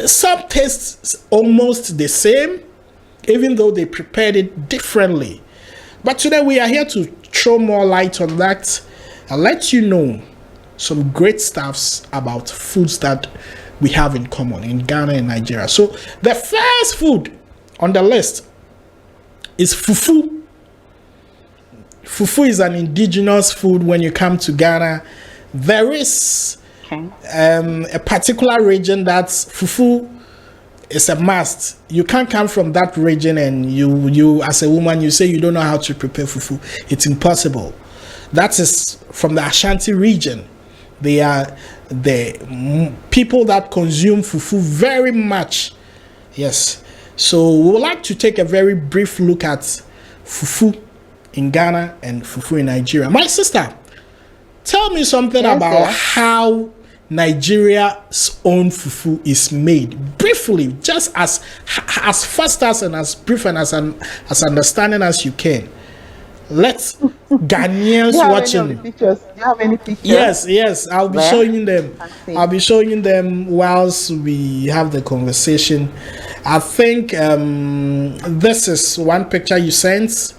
some taste almost the same, even though they prepared it differently. But today we are here to throw more light on that and let you know some great stuffs about foods that we have in common in Ghana and Nigeria. So the first food on the list is fufu. Fufu is an indigenous food when you come to Ghana. There is a particular region that fufu is a must. You can't come from that region and you as a woman, you say you don't know how to prepare fufu. It's impossible. That is from the Ashanti region. They are the people that consume fufu very much. Yes. So we would like to take a very brief look at fufu in Ghana and fufu in Nigeria. My sister, tell me something about how Nigeria's own fufu is made. Briefly, just as fast as and as brief and as understanding as you can. Let's Ghanaians watching. Do you have any pictures? Yes. I'll be showing them. I'll be showing them whilst we have the conversation. I think this is one picture you sent.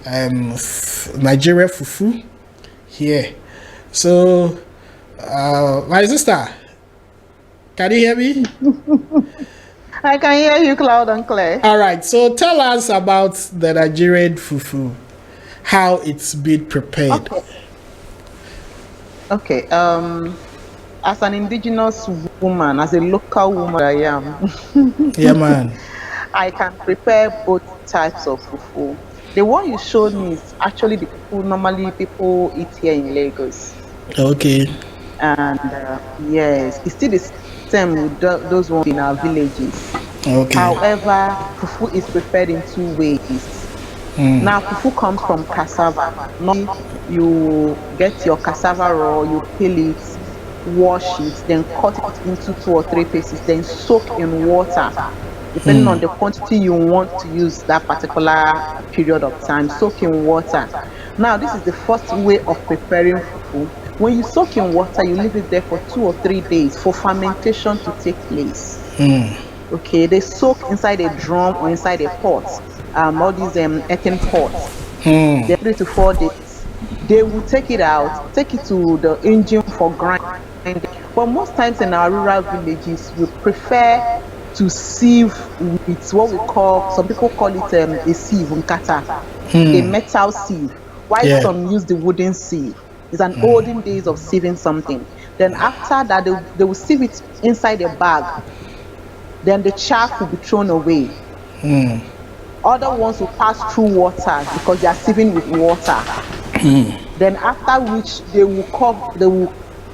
Nigeria fufu here. So my sister, can you hear me? I can hear you loud and clear. All right, so tell us about the Nigerian fufu, how it's been prepared. Okay. As an indigenous woman, as a local woman I am, yeah, man, I can prepare both types of fufu. The one you showed me is actually the fufu normally people eat here in Lagos. Okay. And yes, it's still the same with those ones in our villages. Okay. However, fufu is prepared in two ways. Now, fufu comes from cassava. You get your cassava raw, you peel it, wash it, then cut it into 2 or 3 pieces, then soak in water. Depending on the quantity you want to use that particular period of time, soak in water. Now, this is the first way of preparing fufu. When you soak in water, you leave it there for 2 or 3 days for fermentation to take place. Okay, they soak inside a drum or inside a pot. All these earthen pots. They're 3 to 4 days. They will take it out, take it to the engine for grinding. But most times in our rural villages, we prefer to sieve with what we call, some people call it a sieve, nkata, a metal sieve. While some use the wooden sieve. It's an olden days of sieving something. Then after that, they will sieve it inside a bag. Then the chaff will be thrown away. Other ones will pass through water because they are sieving with water. Then after which they will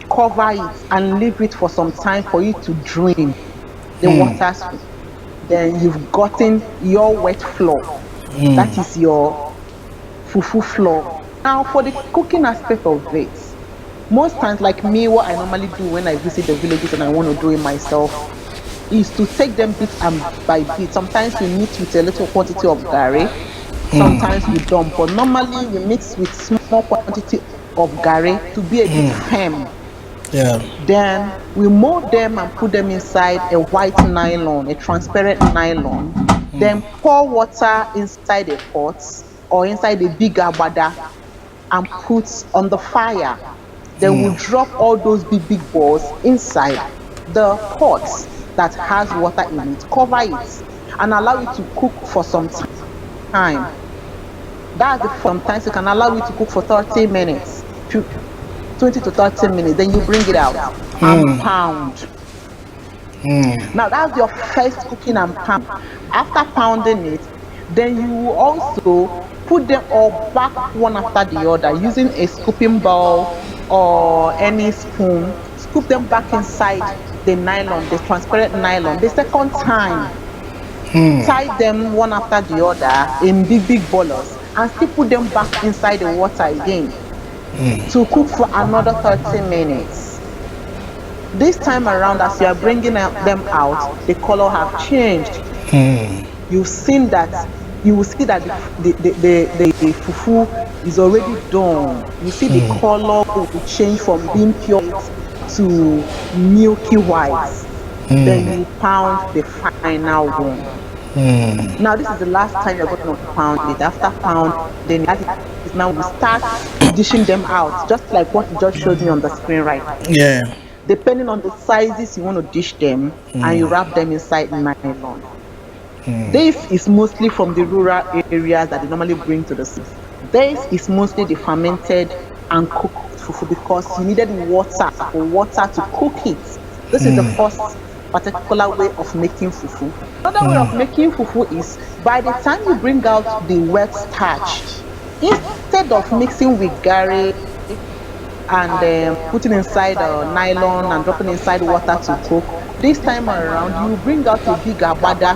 cover it and leave it for some time for it to drain the water. Then you've gotten your wet flour. That is your fufu flour. Now for the cooking aspect of it, most times like me, what I normally do when I visit the villages and I want to do it myself is to take them bit by bit. Sometimes we mix with a little quantity of gari, sometimes we don't, but normally we mix with small quantity of gari to be a bit firm. Then we mold them and put them inside a white nylon, a transparent nylon. Then pour water inside a pot or inside a big agbada and put on the fire. Then we'll drop all those big balls inside the pot that has water in it, cover it, and allow it to cook for some time. That's the sometimes you can allow it to cook for 30 minutes, 20 to 30 minutes, then you bring it out and pound. Now that's your first cooking and pound. After pounding it, then you also put them all back one after the other using a scooping bowl or any spoon. Scoop them back inside the nylon, the transparent nylon. The second time, tie them one after the other in big ballers and still put them back inside the water again to cook for another 30 minutes. This time around, as you are bringing them out, the color have changed. You've seen that. You will see that the fufu is already done. You see the color will change from being pure to milky white. Then you pound the final one. Now this is the last time you're going to pound it. After pounding, now we start dishing them out, just like what you just showed me on the screen right now. Yeah. Depending on the sizes you want to dish them, and you wrap them inside nylon. This is mostly from the rural areas that they normally bring to the city. This is mostly the fermented and cooked fufu because you needed water to cook it. This is the first particular way of making fufu. Another way of making fufu is by the time you bring out the wet starch, instead of mixing with gari and putting inside a nylon and dropping inside water to cook, this time around you bring out a big agbada.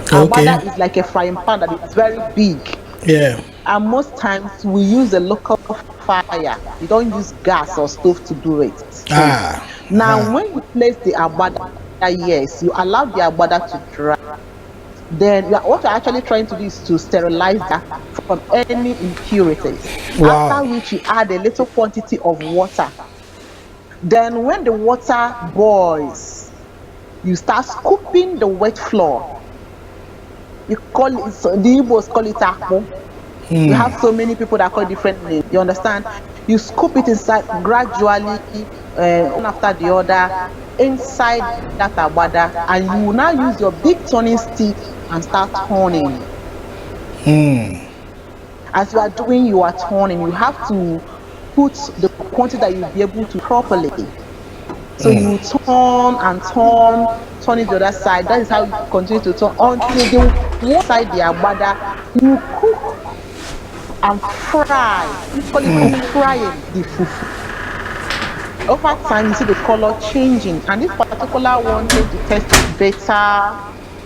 Agbada is like a frying pan that is very big. Yeah. And most times we use a local fire. You don't use gas or stove to do it. Now when you place the agbada, yes, you allow the agbada to dry. Then what you're actually trying to do is to sterilize that from any impurities. After which you add a little quantity of water. Then when the water boils, you start scooping the wet flour. You call it, the Igbos call it akpu. You have so many people that call it different names. You understand? You scoop it inside gradually, one after the other, inside that agbada, and you will now use your big turning stick and start turning. As you are doing, you are turning. You have to put the quantity that you'll be able to properly. So you turn and turn it the other side. That is how you continue to turn until the one side the agbada you cook and fry. You call it frying the fufu. Over time, you see the color changing, and this particular one tends to taste better,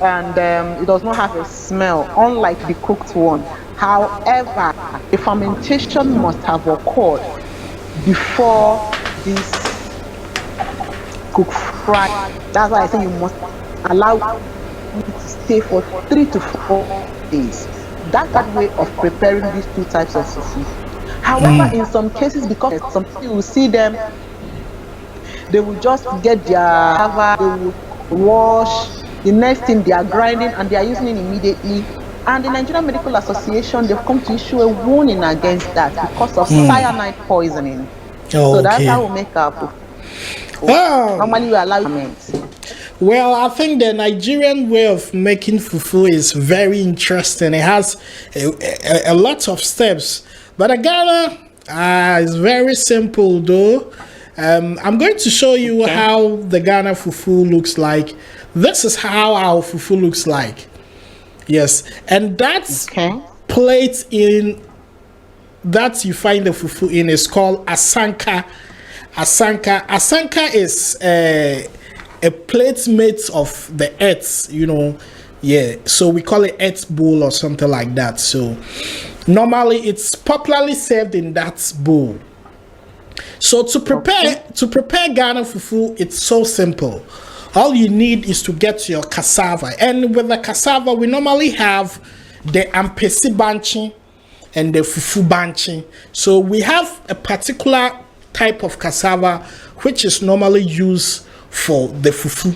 and it does not have a smell, unlike the cooked one. However, the fermentation must have occurred before this cook fry. That's why I say you must allow it to stay for 3 to 4 days. That's that way of preparing these two types of fufu. However, in some cases, because some people will see them, they will just get their cover, they will wash, the next thing they are grinding and they are using it immediately. And the Nigerian Medical Association, they've come to issue a warning against that because of cyanide poisoning. So that's how we make our fufu. Normally we allow ferment. Well, I think the Nigerian way of making fufu is very interesting. It has a lot of steps, but the Ghana is very simple though. I'm going to show you how the Ghana fufu looks like. This is how our fufu looks like. Yes, and that's plate in that you find the fufu in is called asanka. Asanka is a plate made of the earth, you know. Yeah, so we call it earth bowl or something like that. So normally it's popularly served in that bowl. So to prepare Ghana fufu, it's so simple. All you need is to get your cassava, and with the cassava we normally have the ampesi banchi and the fufu banchi. So we have a particular type of cassava which is normally used for the fufu.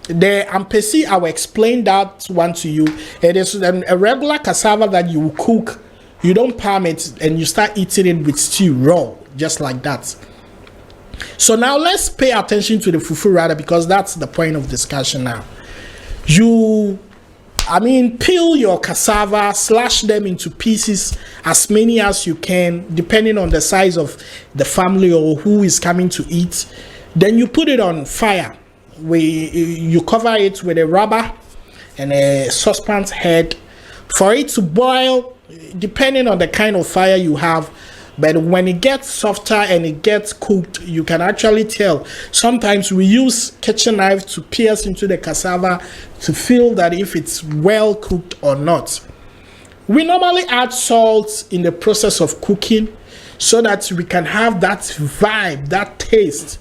The ampesi, I will explain that one to you. It is a regular cassava that you cook, you don't palm it, and you start eating it with stew raw, just like that. So now let's pay attention to the fufu rather, because that's the point of discussion now. Peel your cassava, slash them into pieces, as many as you can, depending on the size of the family or who is coming to eat. Then you put it on fire. You cover it with a rubber and a saucepan head for it to boil, depending on the kind of fire you have. But when it gets softer and it gets cooked, you can actually tell. Sometimes we use kitchen knife to pierce into the cassava to feel that if it's well cooked or not. We normally add salt in the process of cooking so that we can have that vibe, that taste.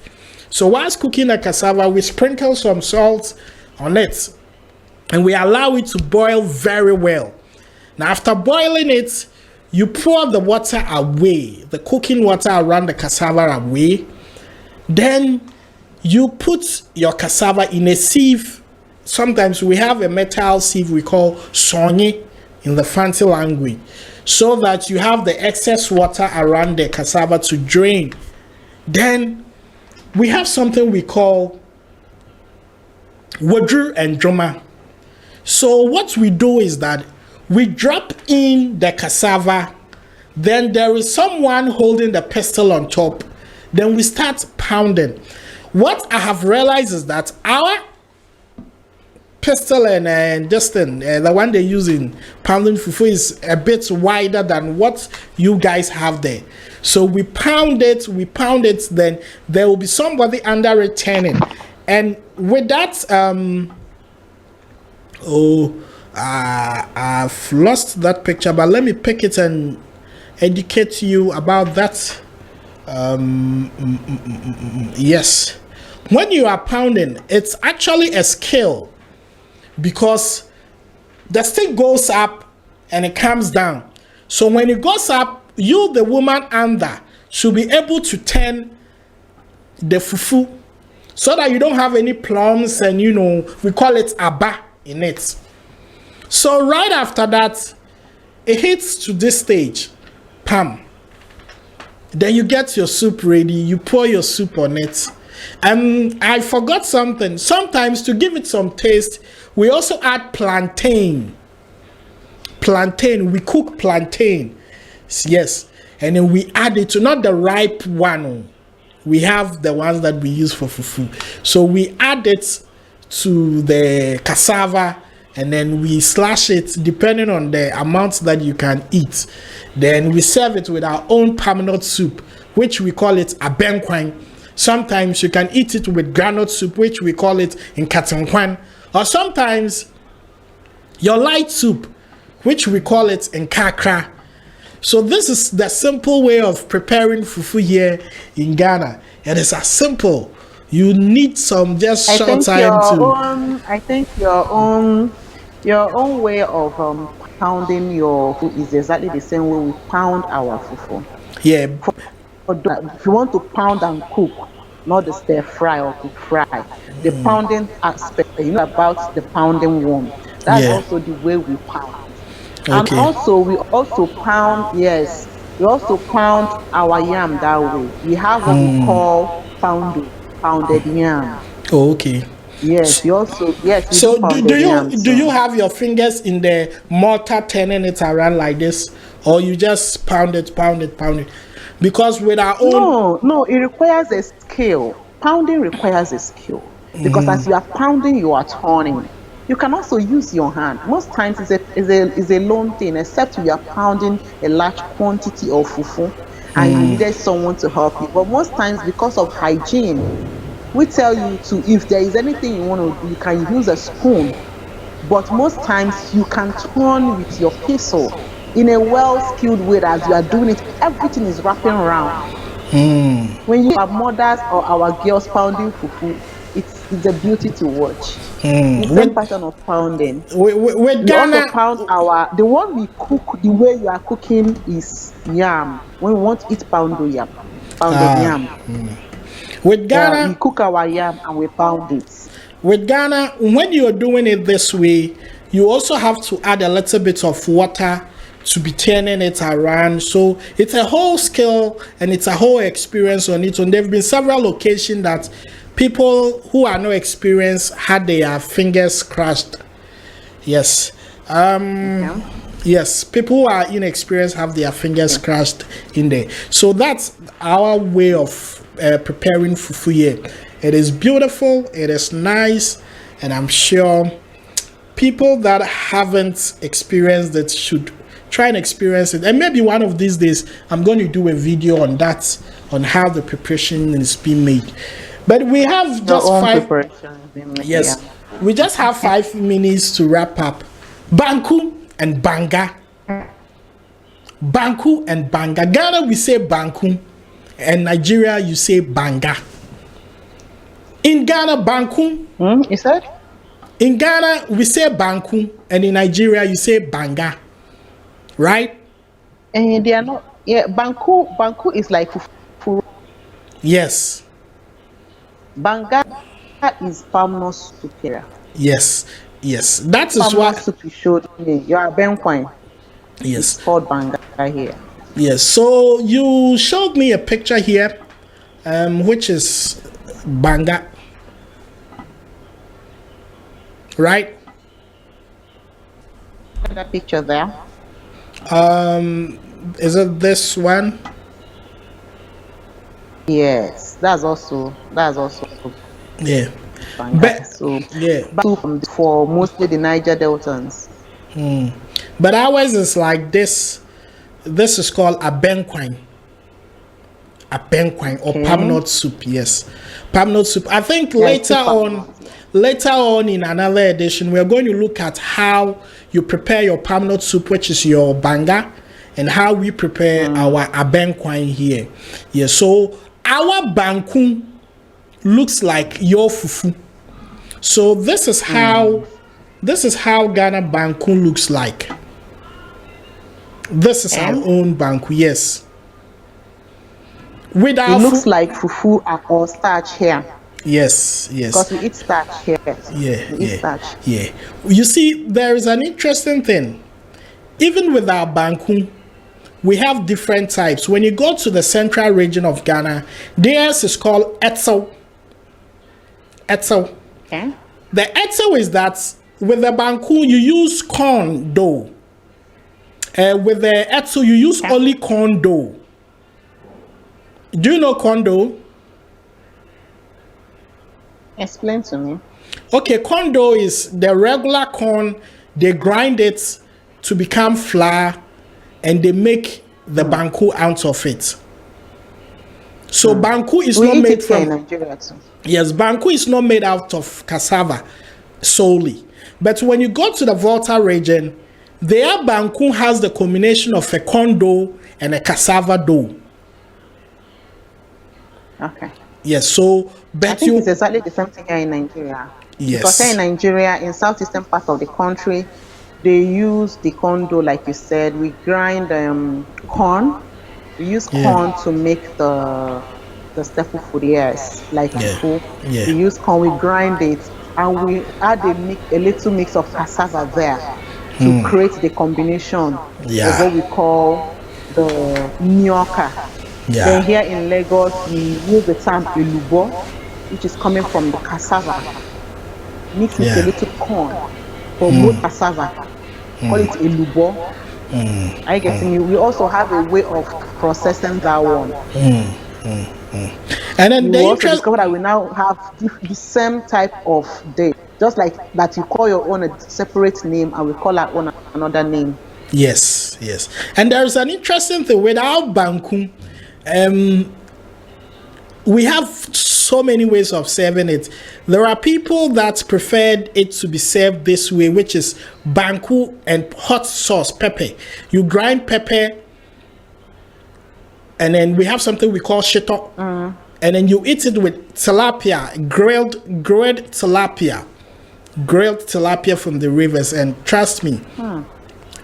So whilst cooking the cassava, we sprinkle some salt on it and we allow it to boil very well. Now after boiling it, you pour the water away, the cooking water around the cassava away. Then you put your cassava in a sieve. Sometimes we have a metal sieve we call sonye in the fancy language, so that you have the excess water around the cassava to drain. Then we have something we call wadru and droma. So what we do is that we drop in the cassava, then there is someone holding the pestle on top, then we start pounding. What I have realized is that our pestle and Justin, the one they use in pounding fufu, is a bit wider than what you guys have there. So we pound it, then there will be somebody under it turning. And with that, I've lost that picture, but let me pick it and educate you about that. Yes, when you are pounding, it's actually a skill, because the stick goes up and it comes down. So when it goes up, you, the woman under, should be able to turn the fufu so that you don't have any plums, and we call it aba in it. So right after that, it hits to this stage, pam. Then you get your soup ready, you pour your soup on it. And I forgot something. Sometimes, to give it some taste, we also add plantain. We cook plantain. Yes. And then we add it to, not the ripe one. We have the ones that we use for fufu. So we add it to the cassava, and then we slash it depending on the amount that you can eat. Then we serve it with our own permanent soup, which we call it abenkwan. Sometimes you can eat it with granite soup, which we call it nkatinkwan. Or sometimes your light soup, which we call it nkakra. So this is the simple way of preparing fufu here in Ghana. It is as simple. You need some just short time to. I think your own way of pounding your fufu is exactly the same way we pound our fufu. Yeah. If you want to pound and cook, not the stir fry or to fry, the pounding aspect, about the pounding one. That's also the way we pound. Okay. And also, we also pound, we also pound our yam that way. We have what we call pounded yam. Oh, okay. Yes, we also, so do you have your fingers in the mortar turning it around like this, or you just pound it? Because with our own... No, it requires a skill. Pounding requires a skill. Because as you are pounding, you are turning. You can also use your hand. Most times it's a lone thing, except you are pounding a large quantity of fufu and you needed someone to help you. But most times, because of hygiene, we tell you to, if there is anything you want to do, you can use a spoon. But most times you can turn with your pestle in a well-skilled way. As you are doing it, everything is wrapping around. When you have mothers or our girls pounding fufu, it's a beauty to watch. The same pattern of pounding. We also pound the one we cook, the way you are cooking is yam. When we want to eat pounded yam. With Ghana, we cook our yam and we pound it. With Ghana, when you're doing it this way, you also have to add a little bit of water to be turning it around. So it's a whole skill and it's a whole experience on it. And there have been several occasions that people who are no experienced had their fingers crushed. Yes. Yes, people who are inexperienced have their fingers crushed in there. So that's our way of preparing fufu here. It is beautiful, it is nice, and I'm sure people that haven't experienced it should try and experience it. And maybe one of these days I'm going to do a video on that, on how the preparation is being made. But we have just 5. Yes, we just have 5 minutes to wrap up. Banku and banga. Banku and banga. Ghana we say banku, and Nigeria you say banga. In Ghana, banku. You said? In Ghana we say banku, and in Nigeria you say banga. Right? And they are not. Yeah, banku is like fufu. Yes. Banga is palm superior. Yes, yes. That is Palm what. soup you showed me. Your benquine. It's Yes, called banga here. yes. So you showed me a picture here, which is banga, right? That picture there. Is it this one? Yes, that's also Yeah. banga. But So yeah, soup for mostly the Niger Deltans. but ours is like this. This is called a benquine. A benquine or palm nut soup. Yes, palm nut soup. I think Yeah, it's still palm nut, yeah. later on in another edition, we are going to look at how you prepare your palm nut soup, which is your banga, and how we prepare our abenquine here. Yeah, so our banku looks like your fufu. So this is how Ghana banku looks like. This is our own banku. Yes. It looks like fufu or starch here. Yes, yes. Because we eat starch here. Yeah, we eat starch. Yeah. You see, there is an interesting thing. Even with our banku, we have different types. When you go to the central region of Ghana, theirs is called etzel. Etzel. Okay. The etzel is that with the banku, you use corn dough. With the etzel, you use only corn dough. Do you know corn dough? Explain to me. Okay, corn dough is the regular corn. They grind it to become flour, and they make the banku out of it. So banku is not made from. In Nigeria too. Yes, banku is not made out of cassava solely. But when you go to the Volta region, their banku has the combination of a corn dough and a cassava dough. Okay. Yes, so I think it's exactly the same thing here in Nigeria. Yes. Because here in Nigeria, in southeastern part of the country, they use the corn dough, like you said. We grind corn. We use corn to make the staple food, yes, like fufu. We use corn, we grind it, and we add a little mix of cassava there to create the combination of what we call the nyoka. Then here in Lagos, we use the term elubo, which is coming from the cassava, mixed with a little corn for both cassava. Call it elubo. Are you getting me? We also have a way of processing that one. And then we also discover that we now have the same type of day, just like that you call your own a separate name and we call our own another name. Yes, yes. And there is an interesting thing with our banku. We have so many ways of serving it. There are people that preferred it to be served this way, which is banku and hot sauce, pepper. You grind pepper, and then we have something we call shito, and then you eat it with tilapia, grilled tilapia from the rivers. And trust me,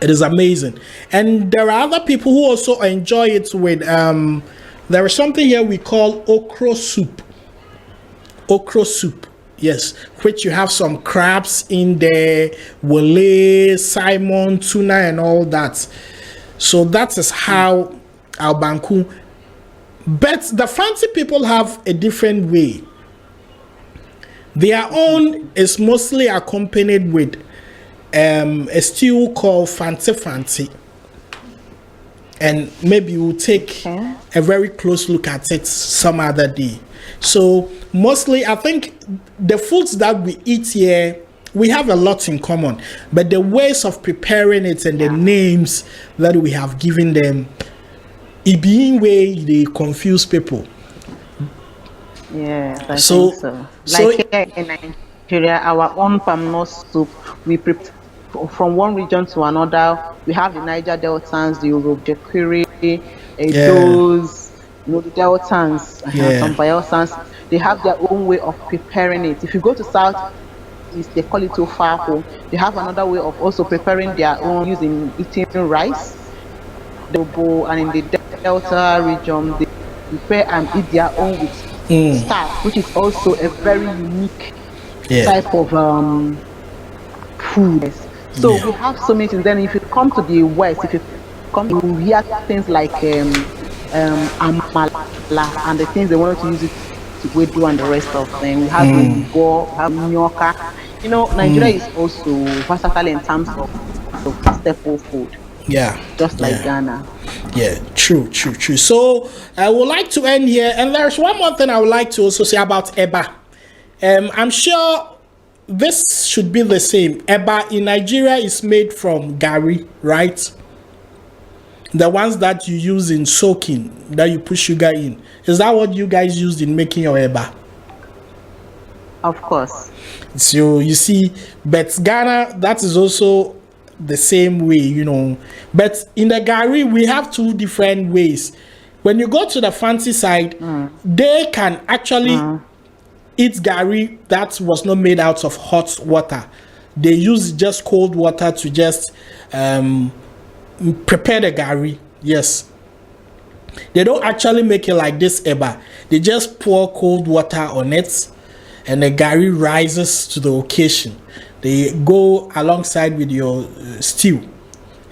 it is amazing. And there are other people who also enjoy it with there is something here we call okra soup. Okra soup, yes, which you have some crabs in there, wole, salmon, tuna, and all that. So that is how our banku. But the fancy people have a different way. Their own is mostly accompanied with a stew called fancy. And maybe we'll take a very close look at it some other day. So mostly, I think the foods that we eat here, we have a lot in common. But the ways of preparing it and the names that we have given them, it being way they confuse people. Yeah, I think so. Like here in Nigeria, our own palm nut soup, we prepare from one region to another. We have the Niger Deltans, the Urobjekwiri, those, the Deltans, some Bayelsans. They have their own way of preparing it. If you go to South East, they call it ofako. They have another way of also preparing their own using eating rice. And in the Delta region, they prepare and eat their own with starch, which is also a very unique Yeah. type of food. So Yeah. we have so many things. Then if you come to the west, if you come, you hear things like amala and the things they wanted to use it to wedu and the rest of them. We have elubo, we have nyoka. You know, Nigeria is also versatile in terms of staple food, Yeah. just like Yeah. Ghana. Yeah, true. So I would like to end here, and there's one more thing I would like to also say about eba. I'm sure this should be the same. Eba in Nigeria is made from gari, right? The ones that you use in soaking, that you put sugar in. Is that what you guys used in making your eba? Of course. So you see, but Ghana, that is also the same way, you know. But in the gari, we have two different ways. When you go to the fancy side, they can actually eat gari that was not made out of hot water. They use just cold water to just prepare the gari. Yes. They don't actually make it like this eba. They just pour cold water on it, and the gari rises to the occasion. They go alongside with your stew.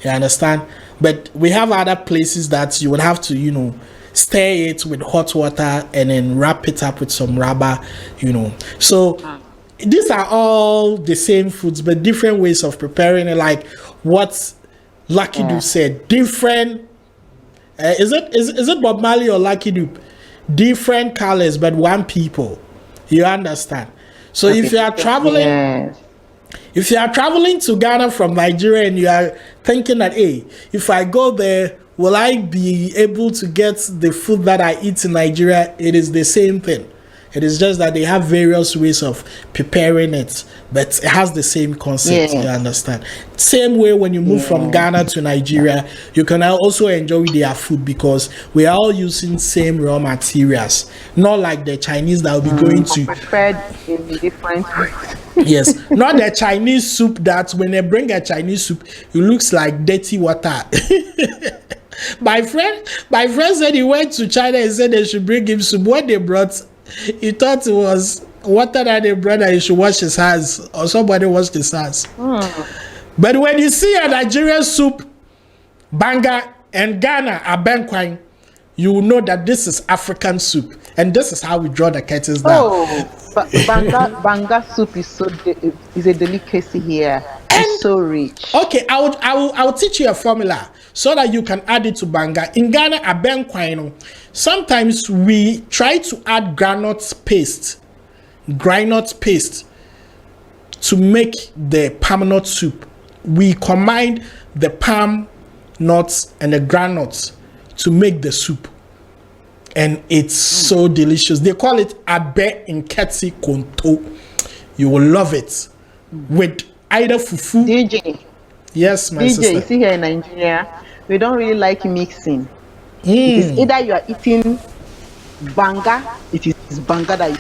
You understand? But we have other places that you would have to, you know, stir it with hot water and then wrap it up with some rubber, you know. So these are all the same foods, but different ways of preparing it. Like what Lucky Dube said, different. Is it Bob Marley or Lucky Dube? Different colors, but one people. You understand? So if you are traveling, if you are traveling to Ghana from Nigeria and you are thinking that, hey, if I go there, will I be able to get the food that I eat in Nigeria? It is the same thing. It is just that they have various ways of preparing it, but it has the same concept. You understand? Same way when you move from Ghana to Nigeria, you can also enjoy their food because we are all using same raw materials. Not like the Chinese that will be going to prepared in different ways. Yes, not the Chinese soup that when they bring a Chinese soup, it looks like dirty water. My friend said he went to China and said they should bring him soup. What they brought, he thought it was water that they brought and he should wash his hands, or somebody washed his hands. But when you see a Nigerian soup, banga, and Ghana, abenkwine, you will know that this is African soup, and this is how we draw the curtains down. Banga soup is is a delicacy here. It's so rich. Okay, I will teach you a formula so that you can add it to banga. In Ghana, abenkwine, sometimes we try to add granite paste to make the palm nut soup. We combine the palm nuts and the granules to make the soup, and it's so delicious. They call it abe nketi konto. You will love it with either fufu. DJ. Yes, my sister. You see, here in Nigeria, we don't really like mixing. It is either you are eating banga, it is banga that you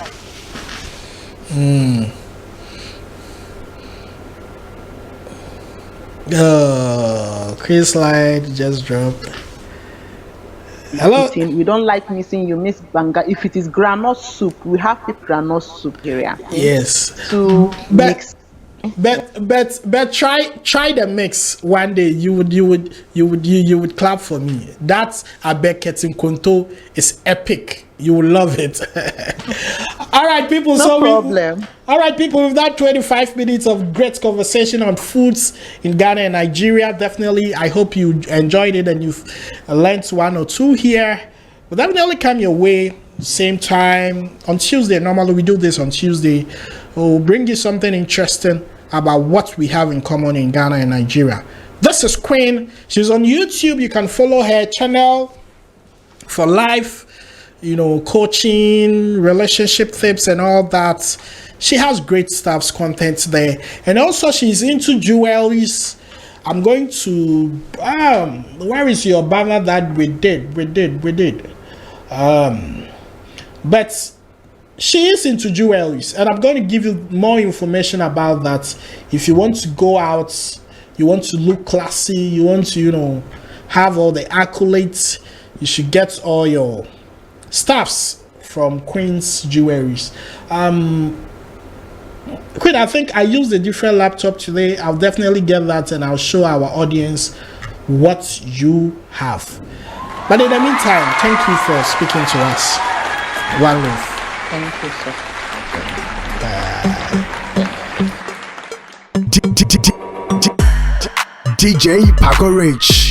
Oh, Chris Light just dropped. Hello. We don't like missing. You miss banga. If it is granite soup, we have the granite soup here. Yes. To mix. But try the mix one day. You would clap for me. That's Abeketin Konto is epic. You will love it. All right, people. No problem. All right, people. With that 25 minutes of great conversation on foods in Ghana and Nigeria, definitely, I hope you enjoyed it and you've learned one or two here. But definitely come your way. Same time on Tuesday. Normally we do this on Tuesday. We'll bring you something interesting about what we have in common in Ghana and Nigeria. This is Queen. She's on YouTube. You can follow her channel for life, you know, coaching, relationship tips and all that. She has great stuffs, content there. And also she's into jewelries. I'm going to where is your banner that we did? But she is into jewelries, and I'm going to give you more information about that. If you want to go out, you want to look classy, you want to, you know, have all the accolades, you should get all your stuffs from Queen's Jewelries. Queen, I think I used a different laptop today. I'll definitely get that and I'll show our audience what you have. But in the meantime, thank you for speaking to us. One love. Thank you, sir. DJ Paco Rich.